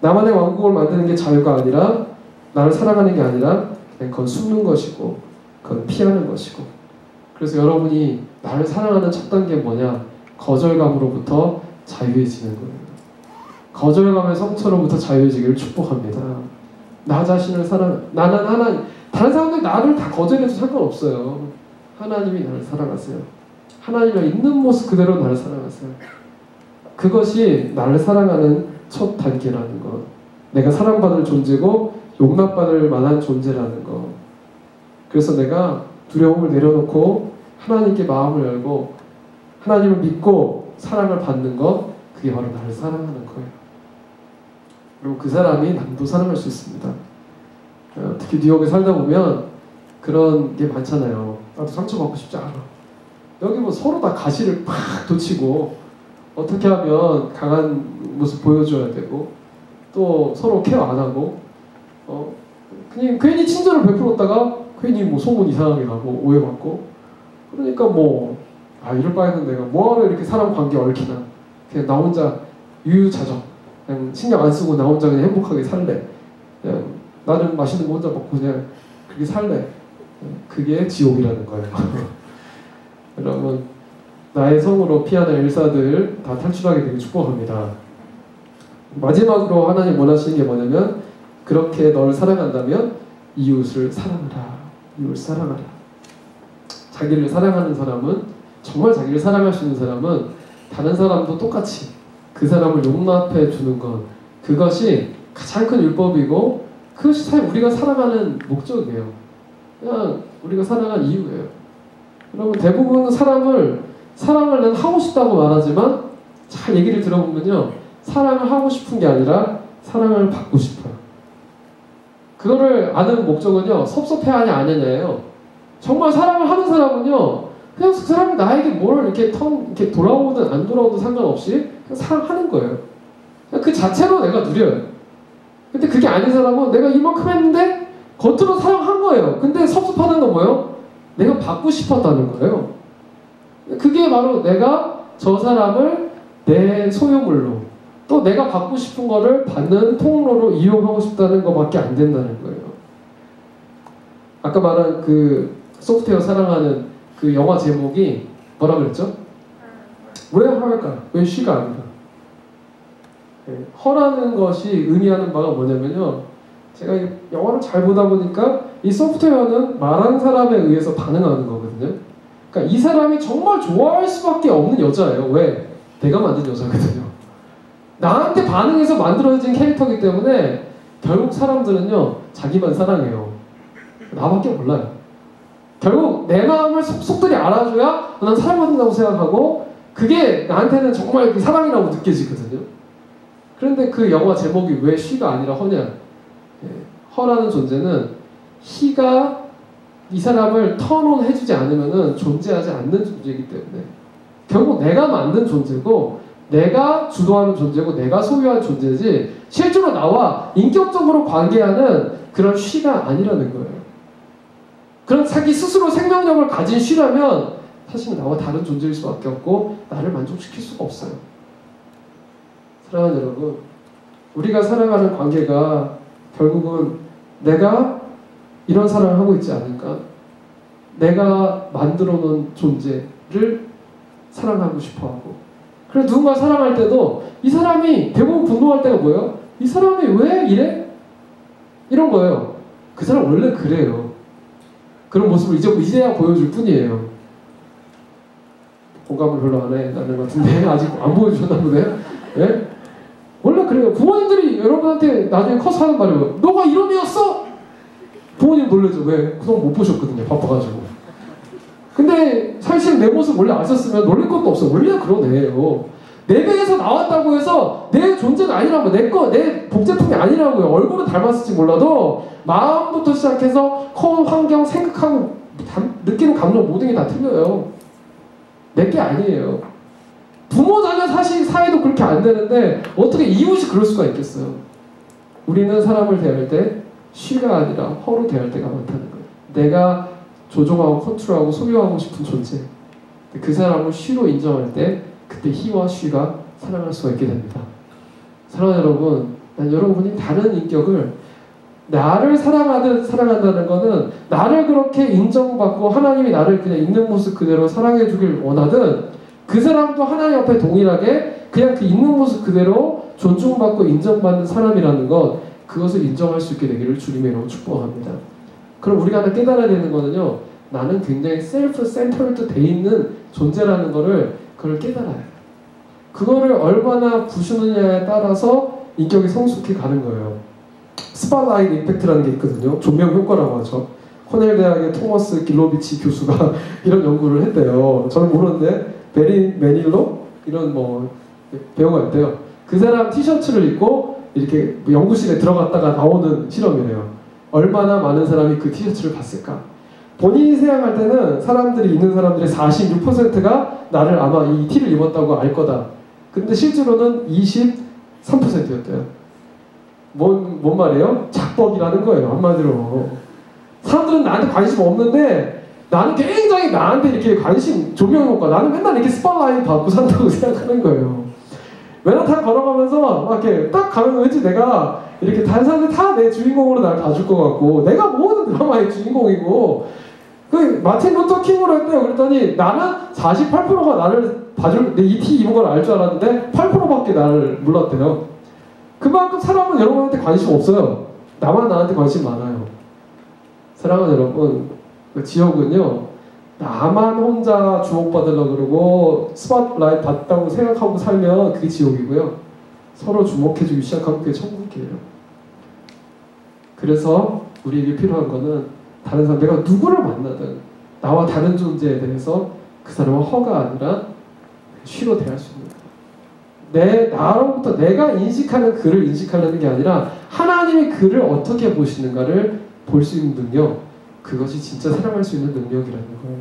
나만의 왕국을 만드는 게 자유가 아니라 나를 사랑하는 게 아니라 그냥 그건 숨는 것이고 그건 피하는 것이고. 그래서 여러분이 나를 사랑하는 첫 단계는 뭐냐? 거절감으로부터 자유해지는 거예요. 거절감의 상처로부터 자유해지기를 축복합니다. 나 자신을 나는 하나님. 다른 사람들 나를 다 거절해도 상관없어요. 하나님이 나를 사랑하세요. 하나님의 있는 모습 그대로 나를 사랑하세요. 그것이 나를 사랑하는 첫 단계라는 것. 내가 사랑받을 존재고 용납받을 만한 존재라는 것. 그래서 내가 두려움을 내려놓고 하나님께 마음을 열고 하나님을 믿고 사랑을 받는 것, 그게 바로 나를 사랑하는 거예요. 그리고 그 사람이 남도 사랑할 수 있습니다. 특히 뉴욕에 살다 보면 그런 게 많잖아요. 나도 상처받고 싶지 않아. 여기 뭐 서로 다 가시를 팍 돋치고 어떻게 하면 강한 모습 보여줘야 되고 또 서로 케어 안 하고 그냥 괜히 친절을 베풀었다가 괜히 뭐 소문 이상하게 가고 오해받고 그러니까 뭐 이럴 바에는 내가 뭐하러 이렇게 사람 관계 얽히나 그냥 나 혼자 유유자적 그냥 신경 안 쓰고 나 혼자 그냥 행복하게 살래 그냥 나는 맛있는 거 혼자 먹고 그냥 그렇게 살래 그게 지옥이라는 거예요. 여러분 나의 성으로 피하는 일사들 다 탈출하게 되길 축복합니다. 마지막으로 하나님 원하시는 게 뭐냐면 그렇게 널 사랑한다면 이웃을 사랑하라. 이웃을 사랑하라. 자기를 사랑하는 사람은 정말 자기를 사랑할 수 있는 사람은 다른 사람도 똑같이 그 사람을 용납해 주는 것 그것이 가장 큰 율법이고 그것이 사실 우리가 사랑하는 목적이에요. 그냥 우리가 사랑한 이유예요. 여러분 대부분 사랑을 난 하고 싶다고 말하지만 잘 얘기를 들어보면요 사랑을 하고 싶은 게 아니라 사랑을 받고 싶어요. 그거를 아는 목적은요 섭섭해하냐 안 하냐예요. 정말 사랑을 하는 사람은요 그냥 그 사람이 나에게 뭘 이렇게 돌아오든 안 돌아오든 상관없이 그냥 사랑하는 거예요. 그냥 그 자체로 내가 누려요. 근데 그게 아닌 사람은 내가 이만큼 했는데 겉으로 사랑한 거예요. 근데 섭섭하는 건 뭐예요? 내가 받고 싶었다는 거예요. 그게 바로 내가 저 사람을 내 소유물로 또 내가 받고 싶은 거를 받는 통로로 이용하고 싶다는 것밖에 안 된다는 거예요. 아까 말한 그 소프트웨어 사랑하는 그 영화 제목이 뭐라 그랬죠? 왜 할까? 왜 쉬가 아니라 허라는 것이 의미하는 바가 뭐냐면요 제가 영화를 잘 보다 보니까 이 소프트웨어는 말한 사람에 의해서 반응하는 거거든요. 그러니까 이 사람이 정말 좋아할 수밖에 없는 여자예요. 왜? 내가 만든 여자거든요. 나한테 반응해서 만들어진 캐릭터이기 때문에 결국 사람들은요 자기만 사랑해요. 나밖에 몰라요. 결국 내 마음을 속속들이 알아줘야 난 사랑받는다고 생각하고 그게 나한테는 정말 사랑이라고 느껴지거든요. 그런데 그 영화 제목이 왜 쉬가 아니라 허냐? 허라는 존재는 희가 이 사람을 턴온 해주지 않으면 존재하지 않는 존재이기 때문에 결국 내가 만든 존재고 내가 주도하는 존재고 내가 소유한 존재지 실제로 나와 인격적으로 관계하는 그런 쉬가 아니라는 거예요. 그런 자기 스스로 생명력을 가진 쉬라면 사실 나와 다른 존재일 수밖에 없고 나를 만족시킬 수가 없어요. 사랑하는 여러분 우리가 살아가는 관계가 결국은 내가 이런 사랑을 하고 있지 않을까? 내가 만들어 놓은 존재를 사랑하고 싶어하고 그래서 누군가 사랑할 때도 이 사람이 대부분 분노할 때가 뭐예요? 이 사람이 왜 이래? 이런 거예요. 그 사람 원래 그래요. 그런 모습을 이제야 보여줄 뿐이에요. 공감을 별로 안 해나는 것 같은데 아직 안 보여주셨나 보네요. 네? 원래 그래요. 부모님들이 여러분한테 나중에 커서 하는 말이 뭐예요? 너가 이런 애였어? 부모님 놀라죠. 왜? 그동안 못 보셨거든요. 바빠가지고. 근데 사실 내 모습 원래 아셨으면 놀랄 것도 없어요. 원래 그런 애예요. 내 배에서 나왔다고 해서 내 존재가 아니라고 내 복제품이 아니라고요. 얼굴은 닮았을지 몰라도 마음부터 시작해서 커온 환경, 생각하고 느끼는 감정 모든 게 다 틀려요. 내 게 아니에요. 부모 자녀 사이도 그렇게 안 되는데 어떻게 이웃이 그럴 수가 있겠어요. 우리는 사람을 대할 때 쉬가 아니라 허로 대할 때가 많다는 거예요. 내가 조종하고 컨트롤하고 소유하고 싶은 존재 그 사람을 쉬로 인정할 때 그때 희와 쉬가 사랑할 수가 있게 됩니다. 사랑하는 여러분 난 여러분이 다른 인격을 나를 사랑한다는 거는 나를 그렇게 인정받고 하나님이 나를 그냥 있는 모습 그대로 사랑해 주길 원하든 그 사람도 하나님 앞에 동일하게 그냥 그 있는 모습 그대로 존중받고 인정받는 사람이라는 것 그것을 인정할 수 있게 되기를 주님의 이름으로 축복합니다. 그럼 우리가 하나 깨달아야 되는 거는요 나는 굉장히 셀프 센터드 돼 있는 존재라는 거를 그걸 깨달아야 해요. 그거를 얼마나 부수느냐에 따라서 인격이 성숙해 가는 거예요. 스팟라이트 임팩트라는 게 있거든요. 조명 효과라고 하죠. 코넬 대학의 토머스 길로비치 교수가 이런 연구를 했대요. 저는 모르는데 베린 매닐로 이런 뭐 배우가 있대요. 그 사람 티셔츠를 입고 이렇게 연구실에 들어갔다가 나오는 실험이래요. 얼마나 많은 사람이 그 티셔츠를 봤을까? 본인이 생각할 때는 사람들이 있는 사람들의 46%가 나를 아마 이 티를 입었다고 알 거다. 근데 실제로는 23%였대요. 뭔 말이에요? 작법이라는 거예요. 한마디로. 사람들은 나한테 관심 없는데 나는 굉장히 나한테 이렇게 관심 조명효과, 나는 맨날 이렇게 스팟라이트 받고 산다고 생각하는 거예요. 맨하탄 걸어가면서 막 이렇게 딱 가면 왠지 내가 이렇게 다른 사람들 다 내 주인공으로 날 봐줄 것 같고, 내가 모든 드라마의 주인공이고. 그 마틴 루터 킹으로 했대요. 그랬더니 나는 48%가 나를 봐줄, 내 이 티 입은 걸 알 줄 알았는데 8%밖에 나를 몰랐대요. 그만큼 사람은 여러분한테 관심 없어요. 나만 나한테 관심 많아요. 사랑하는 여러분, 그 지옥은요, 나만 혼자 주목받으려고 그러고 스팟라이트 받다고 생각하고 살면 그게 지옥이고요, 서로 주목해주기 시작하면 그게 천국이에요. 그래서 우리에게 필요한 거는 다른 사람, 내가 누구를 만나든 나와 다른 존재에 대해서 그 사람은 허가 아니라 쉬로 대할 수 있는 거예요. 나로부터 내가 인식하는 그를 인식하려는 게 아니라 하나님이 그를 어떻게 보시는가를 볼 수 있는 능력, 그것이 진짜 사랑할 수 있는 능력이라는 거예요.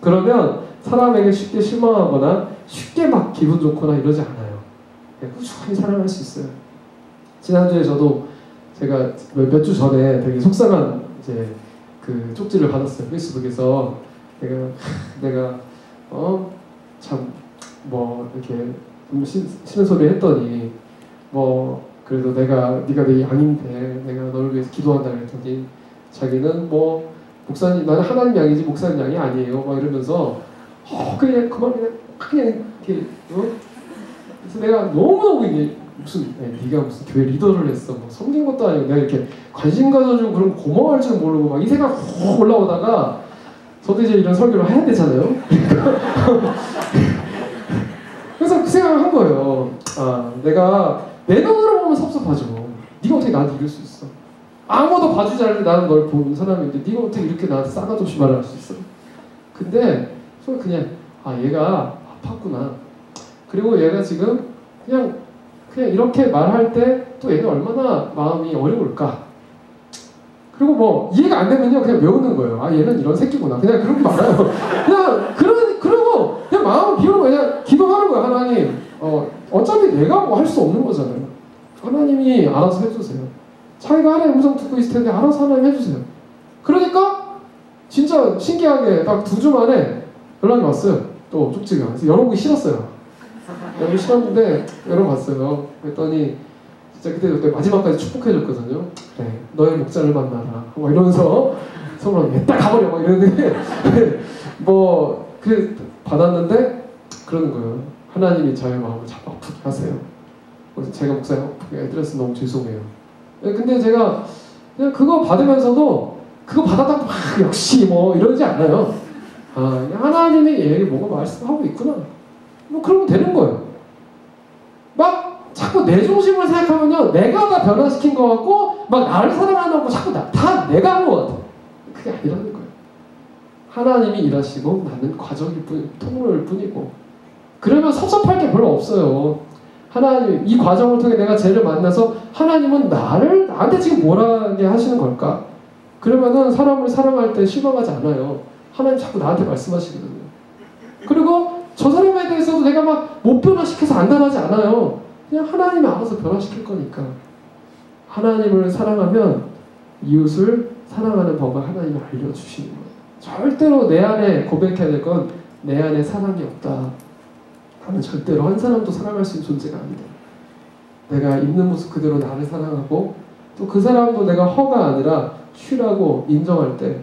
그러면 사람에게 쉽게 실망하거나 쉽게 막 기분 좋거나 이러지 않아요. 꾸준히 사랑할 수 있어요. 지난주에 제가 몇 주 전에 되게 속상한 이제 그 쪽지를 받았어요. 페이스북에서 내가 참 뭐 이렇게 싫은 소리 했더니 뭐 그래도 네가 내 양인데 내가 너를 위해서 기도한다 그랬더니 자기는 뭐 목사님, 나는 하나님 양이지 목사님 양이 아니에요 막 이러면서 그냥 그냥 이렇게 그래서 내가 너무너무 이게 무슨 네가 무슨 교회 리더를 했어 뭐 섬긴 것도 아니고 내가 이렇게 관심 가져주고 그런 거 고마워할 줄 모르고 막 이 생각 확 올라오다가 저도 이제 이런 설교를 해야 되잖아요. 그래서 그 생각을 한 거예요. 내가 내 눈으로 보면 섭섭하죠. 네가 어떻게 나한테 이럴 수 있어? 아무도 봐주지 않는데 나는 널 보는 사람인데 네가 어떻게 이렇게 나한테 싸가지 없이 말을 할 수 있어? 근데 그냥 얘가 아팠구나. 그리고 얘가 지금 그냥 이렇게 말할 때 또 얘가 얼마나 마음이 어려울까. 그리고 뭐 이해가 안 되면요 그냥 외우는 거예요. 얘는 이런 새끼구나. 그냥 그렇게 말아요. 그러고 그냥 마음을 비우고 그냥 기도하는 거예요. 하나님, 어차피 내가 뭐 할 수 없는 거잖아요. 하나님이 알아서 해주세요. 자기가 하나님 음성 듣고 있을 텐데 알아서 하나님 해주세요. 그러니까 진짜 신기하게 딱 2주 만에 연락이 왔어요. 또 쪽지가. 그래서 열어보기 싫었어요. 열어보기 싫었는데 열어봤어요. 그랬더니 진짜 그때 마지막까지 축복해줬거든요. 그래, 너의 목자를 만나라. 뭐 이러면서 서로 딱 가버려. 뭐 이러는데 그래 받았는데 그러는 거예요. 하나님이 저의 마음을 아프게 하세요. 그래서 제가 목사에 아프게 해드려서 너무 죄송해요. 근데 제가 그냥 그거 받으면서도 그거 받았다고 막 역시 뭐 이러지 않아요. 하나님이 얘에게 뭔가 말씀하고 있구나. 뭐 그러면 되는 거예요. 막 자꾸 내 중심을 생각하면요 내가 다 변화시킨 것 같고 막 나를 사랑하는 거 자꾸 다 내가 한 것 같아. 그게 아니라는 거예요. 하나님이 일하시고 나는 과정일 뿐, 통로일 뿐이고. 그러면 섭섭할 게 별로 없어요. 하나님, 이 과정을 통해 내가 쟤를 만나서 하나님은 나한테 지금 뭐라게 하시는 걸까? 그러면은 사람을 사랑할 때 실망하지 않아요. 하나님 자꾸 나한테 말씀하시거든요. 그리고 저 사람에 대해서도 내가 막 못 변화시켜서 안달하지 않아요. 그냥 하나님이 알아서 변화시킬 거니까. 하나님을 사랑하면 이웃을 사랑하는 법을 하나님이 알려주시는 거예요. 절대로 내 안에 고백해야 될 건 내 안에 사랑이 없다. 나는 절대로 한 사람도 사랑할 수 있는 존재가 아니다. 내가 있는 모습 그대로 나를 사랑하고 또 그 사람도 내가 허가 아니라 쉬라고 인정할 때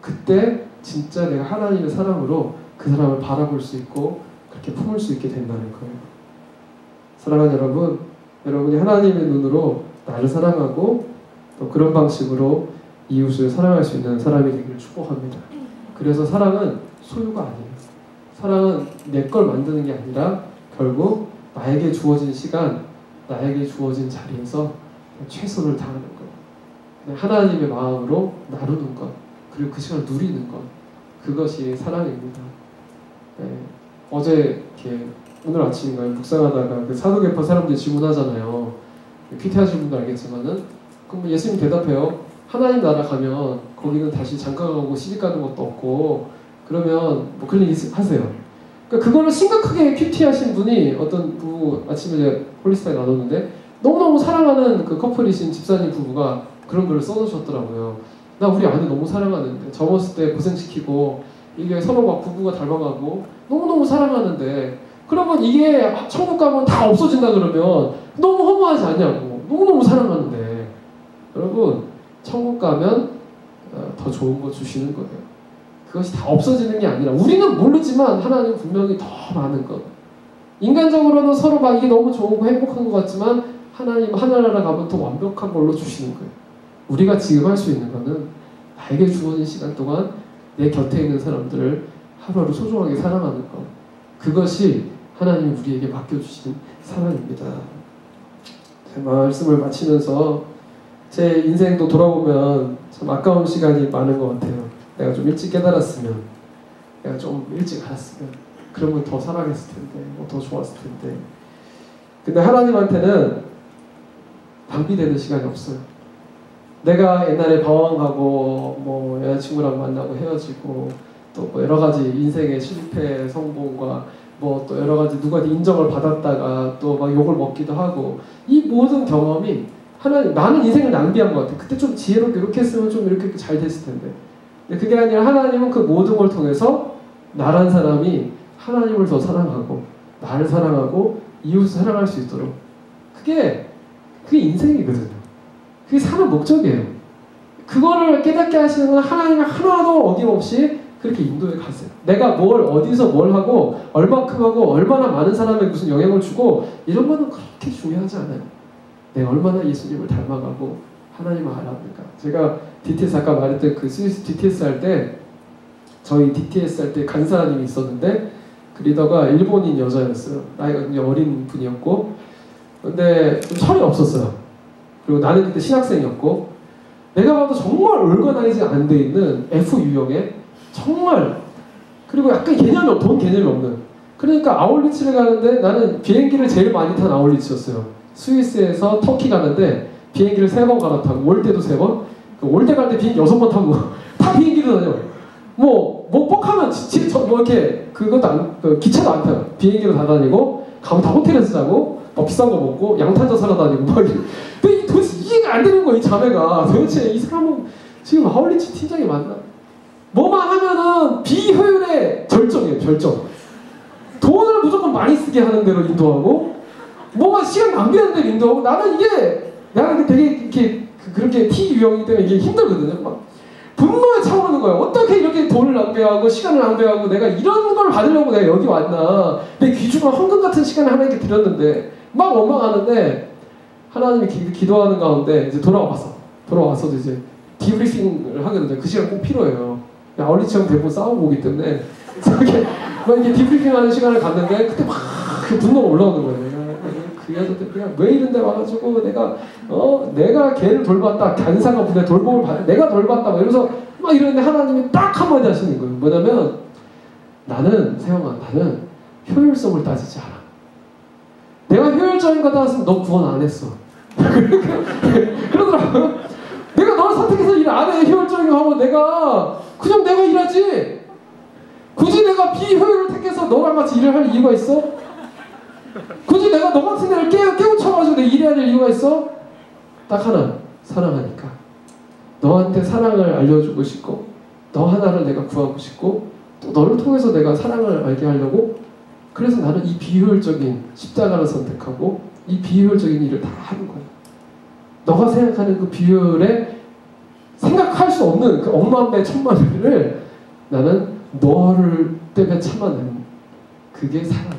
그때 진짜 내가 하나님의 사랑으로 그 사람을 바라볼 수 있고 그렇게 품을 수 있게 된다는 거예요. 사랑하는 여러분, 여러분이 하나님의 눈으로 나를 사랑하고 또 그런 방식으로 이웃을 사랑할 수 있는 사람이 되기를 축복합니다. 그래서 사랑은 소유가 아니에요. 사랑은 내 걸 만드는 게 아니라 결국 나에게 주어진 시간, 나에게 주어진 자리에서 최선을 다하는 것, 하나님의 마음으로 나누는 것, 그리고 그 시간을 누리는 것, 그것이 사랑입니다. 어제 이렇게 오늘 아침인가요? 묵상하다가 그 사도계파 사람들이 질문하잖아요. 퀴티하신 분도 알겠지만은 그럼 예수님 대답해요. 하나님 나라 가면 거기는 다시 장가 가고 시집 가는 것도 없고 그러면 뭐 그런 얘기 하세요. 그러니까 그거를 심각하게 큐티하신 분이 어떤 부부 아침에 이제 홀리스타에 나눴는데 너무너무 사랑하는 그 커플이신 집사님 부부가 그런 글을 써놓으셨더라고요. 나 우리 아내 너무 사랑하는데 젊었을 때 고생시키고 이게 서로 막 부부가 닮아가고 너무너무 사랑하는데 그러면 이게 천국 가면 다 없어진다 그러면 너무 허무하지 않냐고. 너무너무 사랑하는데 여러분 천국 가면 더 좋은 거 주시는 거예요. 그것이 다 없어지는 게 아니라 우리는 모르지만 하나님은 분명히 더 많은 것. 인간적으로는 서로 막 이게 너무 좋고 행복한 것 같지만 하나님 하늘나라 가면 더 완벽한 걸로 주시는 거예요. 우리가 지금 할 수 있는 거는 나에게 주어진 시간 동안 내 곁에 있는 사람들을 하루하루 소중하게 사랑하는 것. 그것이 하나님이 우리에게 맡겨주신 사랑입니다. 제 말씀을 마치면서 제 인생도 돌아보면 참 아까운 시간이 많은 것 같아요. 내가 좀 일찍 깨달았으면, 내가 좀 일찍 알았으면 그러면 더 사랑했을 텐데, 더 좋았을 텐데. 근데 하나님한테는 낭비되는 시간이 없어요. 내가 옛날에 방황하고 뭐 여자친구랑 만나고 헤어지고 또 뭐 여러 가지 인생의 실패 성공과 뭐 또 여러 가지 누구한테 인정을 받았다가 또 막 욕을 먹기도 하고 이 모든 경험이 하나님 나는 인생을 낭비한 것 같아. 그때 좀 지혜롭게 이렇게 했으면 좀 이렇게 잘 됐을 텐데. 근데 그게 아니라 하나님은 그 모든 걸 통해서 나란 사람이 하나님을 더 사랑하고 나를 사랑하고 이웃을 사랑할 수 있도록 그게 인생이거든요. 그게 사는 목적이에요. 그거를 깨닫게 하시는 건 하나님이 하나도 어김없이 그렇게 인도해 가세요. 내가 뭘 어디서 뭘 하고 얼마큼 하고 얼마나 많은 사람에게 무슨 영향을 주고 이런 거는 그렇게 중요하지 않아요. 내가 얼마나 예수님을 닮아가고 하나님을 알아갑니까? 제가 DTS 아까 말했던 그 스위스 DTS 할 때 저희 DTS 할 때 간사님이 있었는데 그 리더가 일본인 여자였어요. 나이가 굉장히 어린 분이었고 근데 좀 철이 없었어요. 그리고 나는 그때 신학생이었고 내가 봐도 정말 얼거나이즈 안 돼 있는 F 유형의 정말 그리고 약간 돈 개념이 없는 그러니까 아울리츠를 가는데 나는 비행기를 제일 많이 탄 아울리츠였어요. 스위스에서 터키 가는데 비행기를 3번 갈아타고 올 때도 3번 올 때 갈 때 비행기 6번 타고 다 비행기로 다녀. 뭐 뻑하면 뭐 이렇게 그것도 기차도 안 타요. 비행기로 다 다니고 가면 다 호텔에서 자고 막 비싼 거 먹고 양탄자 사러 다니고 막 근데 도대체 이해가 안 되는 거야. 이 자매가 도대체 이 사람은 지금 아울리츠 팀장이 맞나? 뭐만 하면은 비효율의 절정이에요. 절정. 돈을 무조건 많이 쓰게 하는 대로 인도하고 뭐가 시간 낭비하는 대로 인도하고 나는 이게 내가 되게 이렇게 그렇게 T 유형이기 때문에 이게 힘들거든요. 막 분노에 차오르는 거예요. 어떻게 이렇게 돈을 낭비하고 시간을 낭비하고 내가 이런 걸 받으려고 내가 여기 왔나. 내 귀중한 황금 같은 시간을 하나님께 드렸는데 막 원망하는데 하나님이 기도하는 가운데 이제 돌아와서도 이제 디브리핑을 하거든요. 그 시간 꼭 필요해요. 아울리치형 대부분 싸우고 오기 때문에 이렇게 막 이렇게 디브리핑하는 시간을 갖는데 그때 막 분노가 올라오는 거예요. 그 여자들 그냥 왜 이런데 와가지고 내가 걔를 돌봤다 간사가 분에 돌봄을 받아 내가 돌봤다 막 이러면서 막 이러는데 하나님이 딱 한마디 하시는 거예요. 뭐냐면 나는 효율성을 따지지 않아. 내가 효율적인 거다 했으면 너 구원 안 했어. 그러더라고요. 내가 너를 선택해서 일 안 해. 효율적인 거 하고 그냥 내가 일하지. 굳이 내가 비효율을 택해서 너랑 같이 일을 할 이유가 있어? 굳이 내가 너 같은 애를 깨우쳐가지고 내 일해야 될 이유가 있어? 딱 하나, 사랑하니까. 너한테 사랑을 알려주고 싶고 너 하나를 내가 구하고 싶고 또 너를 통해서 내가 사랑을 알게 하려고 그래서 나는 이 비효율적인 십자가를 선택하고 이 비효율적인 일을 다 하는 거야. 너가 생각하는 그 비효율에 생각할 수 없는 그 억만 배 천만 배를 나는 너를 때문에 참아내는 그게 사랑이야.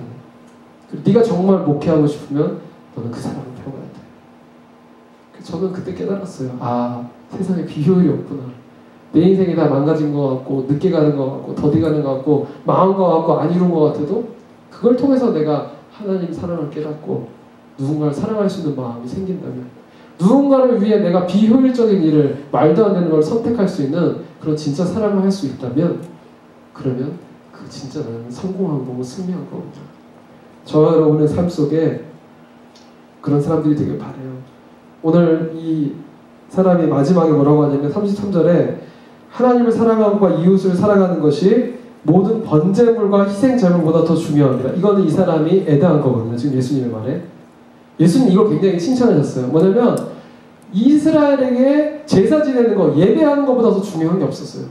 네가 정말 목회하고 싶으면 너는 그 사랑을 배워야 돼. 저는 그때 깨달았어요. 아, 세상에 비효율이 없구나. 내 인생이 다 망가진 것 같고 늦게 가는 것 같고 더디 가는 것 같고 망한 것 같고 안 이룬 것 같아도 그걸 통해서 내가 하나님 사랑을 깨닫고 누군가를 사랑할 수 있는 마음이 생긴다면 누군가를 위해 내가 비효율적인 일을 말도 안 되는 걸 선택할 수 있는 그런 진짜 사랑을 할 수 있다면 그러면 그 진짜 나는 성공한 거고 승리한 겁니다. 저와 여러분의 삶 속에 그런 사람들이 되길 바라요. 오늘 이 사람이 마지막에 뭐라고 하냐면 33절에 하나님을 사랑함과 이웃을 사랑하는 것이 모든 번제물과 희생제물보다 더 중요합니다. 이거는 이 사람이 애대한 거거든요. 지금 예수님의 말에. 예수님 이걸 굉장히 칭찬하셨어요. 뭐냐면 이스라엘에게 제사 지내는 거, 예배하는 것보다 더 중요한 게 없었어요.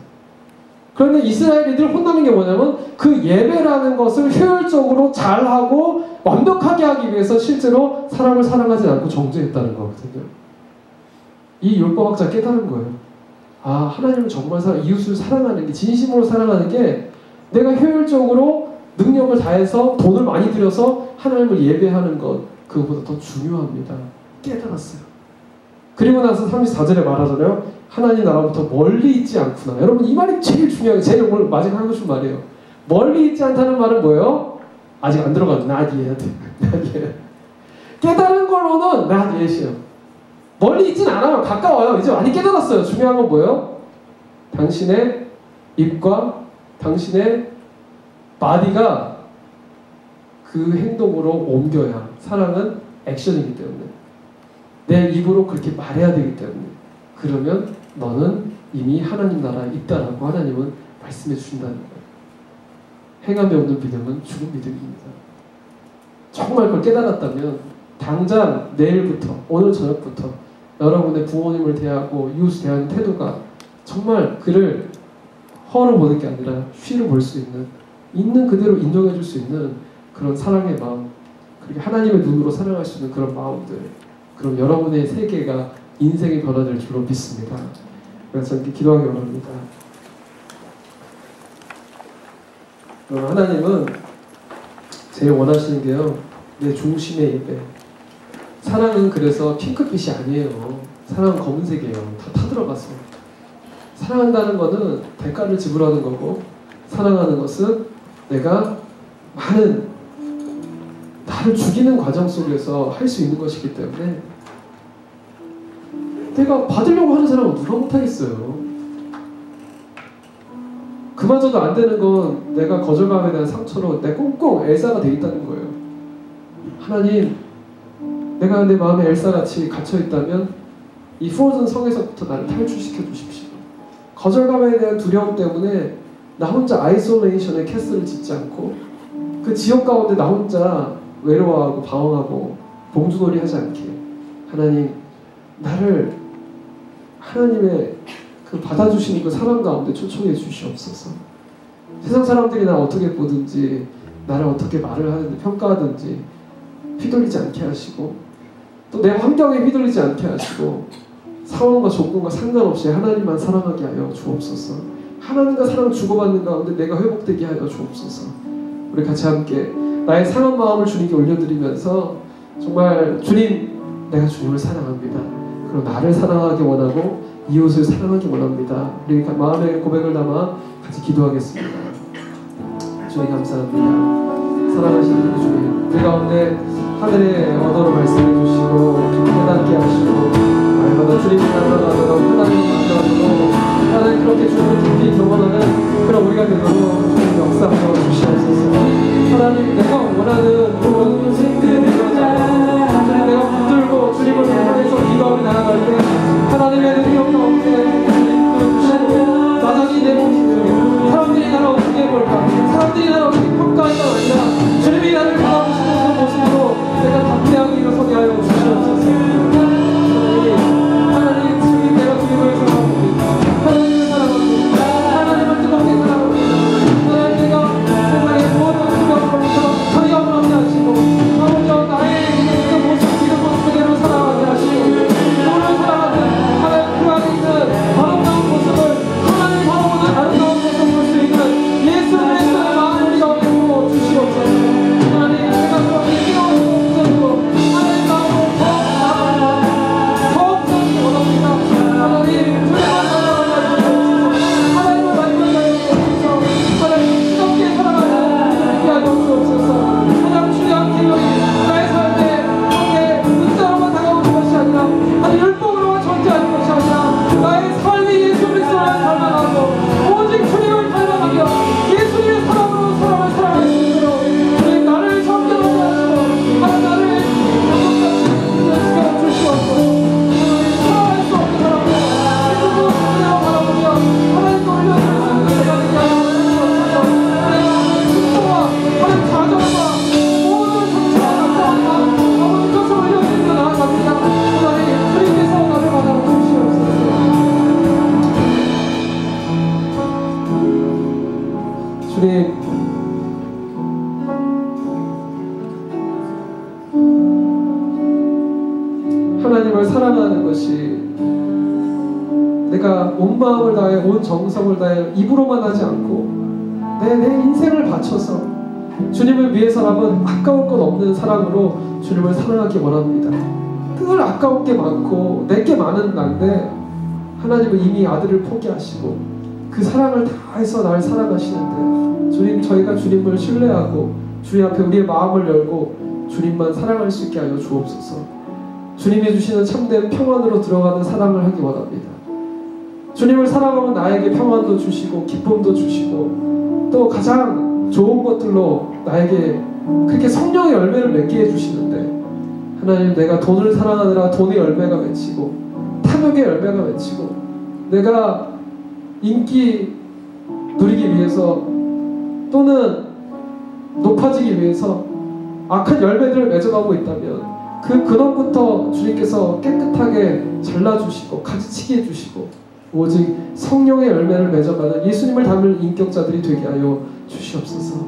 그런데 이스라엘이들 혼나는 게 뭐냐면 그 예배라는 것을 효율적으로 잘하고 완벽하게 하기 위해서 실제로 사람을 사랑하지 않고 정죄했다는 거거든요. 이 율법학자 깨달은 거예요. 아, 하나님을 정말 이웃을 사랑하는 게, 진심으로 사랑하는 게 내가 효율적으로 능력을 다해서 돈을 많이 들여서 하나님을 예배하는 것, 그것보다 더 중요합니다. 깨달았어요. 그리고 나서 34절에 말하잖아요. 하나님 나라부터 멀리 있지 않구나. 여러분 이 말이 제일 중요해요. 제일 오늘 마지막 하고 싶은 말이에요. 멀리 있지 않다는 말은 뭐예요? 아직 안 들어가죠. not yet. not yet. 깨달은 걸로는 not yet이에요. 멀리 있진 않아요. 가까워요. 이제 많이 깨달았어요. 중요한 건 뭐예요? 당신의 입과 당신의 바디가 그 행동으로 옮겨야, 사랑은 액션이기 때문에 내 입으로 그렇게 말해야 되기 때문에, 그러면 너는 이미 하나님 나라에 있다라고 하나님은 말씀해 주신다는 거예요. 행함이 없는 믿음은 죽은 믿음입니다. 정말 그걸 깨달았다면 당장 내일부터, 오늘 저녁부터 여러분의 부모님을 대하고 이웃을 대하는 태도가 정말 그를 허로 보는 게 아니라 쉬로 볼 수 있는 그대로 인정해 줄 수 있는 그런 사랑의 마음, 그렇게 하나님의 눈으로 사랑할 수 있는 그런 마음들, 그럼 여러분의 세계가 인생이 변화될 줄로 믿습니다. 그래서 이렇게 기도하기 원합니다. 그럼 하나님은 제일 원하시는 게요, 내 중심의 예배. 사랑은 그래서 핑크빛이 아니에요. 사랑은 검은색이에요. 다 타들어가서. 사랑한다는 것은 대가를 지불하는 거고, 사랑하는 것은 내가 많은 나를 죽이는 과정 속에서 할 수 있는 것이기 때문에, 내가 받으려고 하는 사람은 누가 못하겠어요. 그마저도 안 되는 건 내가 거절감에 대한 상처로 내 꽁꽁 엘사가 돼 있다는 거예요. 하나님, 내가 내 마음에 엘사같이 갇혀있다면 이 프로즌 성에서부터 나를 탈출시켜 주십시오. 거절감에 대한 두려움 때문에 나 혼자 아이솔레이션의 캐슬을 짓지 않고 그 지역 가운데 나 혼자 외로워하고 방황하고 봉주놀이 하지 않게, 하나님 나를 하나님의 그 받아주시는 그 사랑 가운데 초청해 주시옵소서. 세상 사람들이 나 어떻게 보든지, 나를 어떻게 말을 하든지 평가하든지 휘둘리지 않게 하시고, 또 내 환경에 휘둘리지 않게 하시고, 상황과 조건과 상관없이 하나님만 사랑하게 하여 주옵소서. 하나님과 사랑 주고받는 가운데 내가 회복되게 하여 주옵소서. 우리 같이 함께 나의 상한 마음을 주님께 올려드리면서, 정말 주님, 내가 주님을 사랑합니다. 그리고 나를 사랑하기 원하고 이웃을 사랑하기 원합니다. 우리 마음의 고백을 담아 같이 기도하겠습니다. 주님 감사합니다. 사랑하시는 주님, 우리 가운데 하늘의 언어로 말씀해 주시고 깨닫게 하시고, 날마다 주님을 닮아가고 하나님을 만나고 하나님 그렇게 주님을 깊이 경험하는 그런 우리가 되도록 주님 역사하여 주시옵소서. 하나님, 내가 원하는 그런 인생들의 내가 주님, 내가 붙들고 주님을 향해서 기도하며 나아갈 때 하나님의 능력 가운데 이끌어주시고, 나중에 내 모습 중에 사람들이 나를 어떻게 볼까, 사람들이 나를 어떻게 평가할까 아니라 주님이 나를 바라보시는 그 모습으로 내가 담대하게 일어서게 하여 주시옵소서. 하나님, 주님, 내가 주님을 사랑합니다. 하나님을 사랑합니다. 하나님을 뜨겁게 사랑합니다. 하나님, 내가 세상의 모든 수고로부터 저희가 하게 하시고, 아버지와 나의 그 모습, 지금 모습 그대로 살아가게 하시고, 너를 사랑하는 하나님 그 안에 있는 아름다운 모습을, 하나님 바라보는 아름다운 모습을 볼 수 있는 예수 그리스도의 내가 온 마음을 다해 온 정성을 다해 입으로만 하지 않고 내 인생을 바쳐서 주님을 위해서라면 아까울 것 없는 사랑으로 주님을 사랑하기 원합니다. 늘 아까운 게 많고 내게 많은 난데 하나님은 이미 아들을 포기하시고 그 사랑을 다해서 날 사랑하시는데 주님, 저희가 주님을 신뢰하고 주님 앞에 우리의 마음을 열고 주님만 사랑할 수 있게 하여 주옵소서. 주님이 주시는 참된 평안으로 들어가는 사랑을 하기 원합니다. 주님을 사랑하면 나에게 평안도 주시고 기쁨도 주시고 또 가장 좋은 것들로 나에게 그렇게 성령의 열매를 맺게 해주시는데 하나님, 내가 돈을 사랑하느라 돈의 열매가 맺히고 탐욕의 열매가 맺히고 내가 인기 누리기 위해서 또는 높아지기 위해서 악한 열매들을 맺어가고 있다면 그 근원부터 주님께서 깨끗하게 잘라주시고 가지치게 해주시고 오직 성령의 열매를 맺어가는 예수님을 닮은 인격자들이 되게 하여 주시옵소서.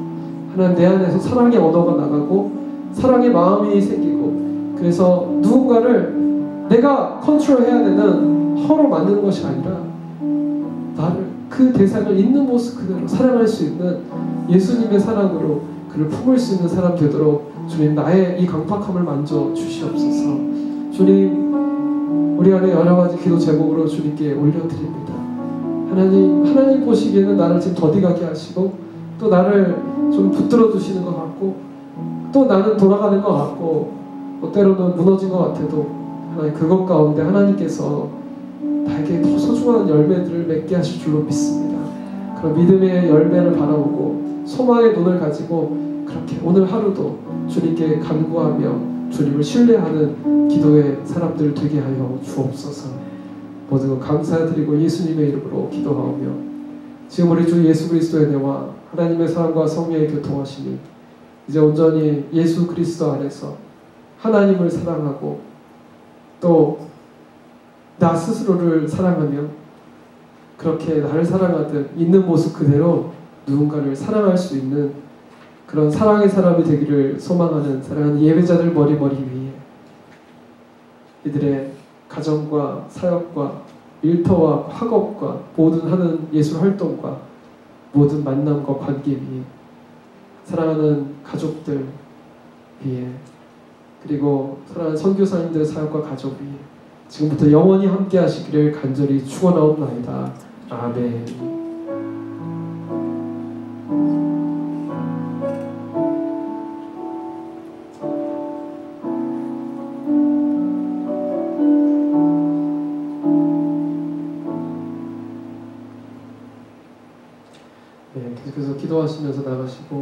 하나님, 내 안에서 사랑의 언어가 나가고 사랑의 마음이 생기고 그래서 누군가를 내가 컨트롤해야 되는 허로 만드는 것이 아니라 나를 그 대상을 있는 모습 그대로 사랑할 수 있는 예수님의 사랑으로 그를 품을 수 있는 사람 되도록 주님, 나의 이 강팍함을 만져 주시옵소서. 주님, 우리 안에 여러 가지 기도 제목으로 주님께 올려드립니다. 하나님 보시기에는 나를 지금 더디가게 하시고 또 나를 좀 붙들어 두시는 것 같고 또 나는 돌아가는 것 같고 또 때로는 무너진 것 같아도 하나님, 그것 가운데 하나님께서 나에게 더 소중한 열매들을 맺게 하실 줄로 믿습니다. 그런 믿음의 열매를 바라보고 소망의 눈을 가지고 그렇게 오늘 하루도 주님께 간구하며 주님을 신뢰하는 기도의 사람들 되게 하여 주옵소서. 모든 것 감사드리고 예수님의 이름으로 기도하오며 지금 우리 주 예수 그리스도의 은혜와 하나님의 사랑과 성령의 교통하심이 이제 온전히 예수 그리스도 안에서 하나님을 사랑하고 또 나 스스로를 사랑하며 그렇게 나를 사랑하듯 있는 모습 그대로 누군가를 사랑할 수 있는 그런 사랑의 사람이 되기를 소망하는 사랑하는 예배자들 머리 위에 이들의 가정과 사역과 일터와 학업과 모든 하는 예술 활동과 모든 만남과 관계 위에 사랑하는 가족들 위에 그리고 사랑하는 선교사님들의 사역과 가족 위에 지금부터 영원히 함께 하시기를 간절히 축원하옵나이다. 아멘. 네, 계속해서 기도하시면서 나가시고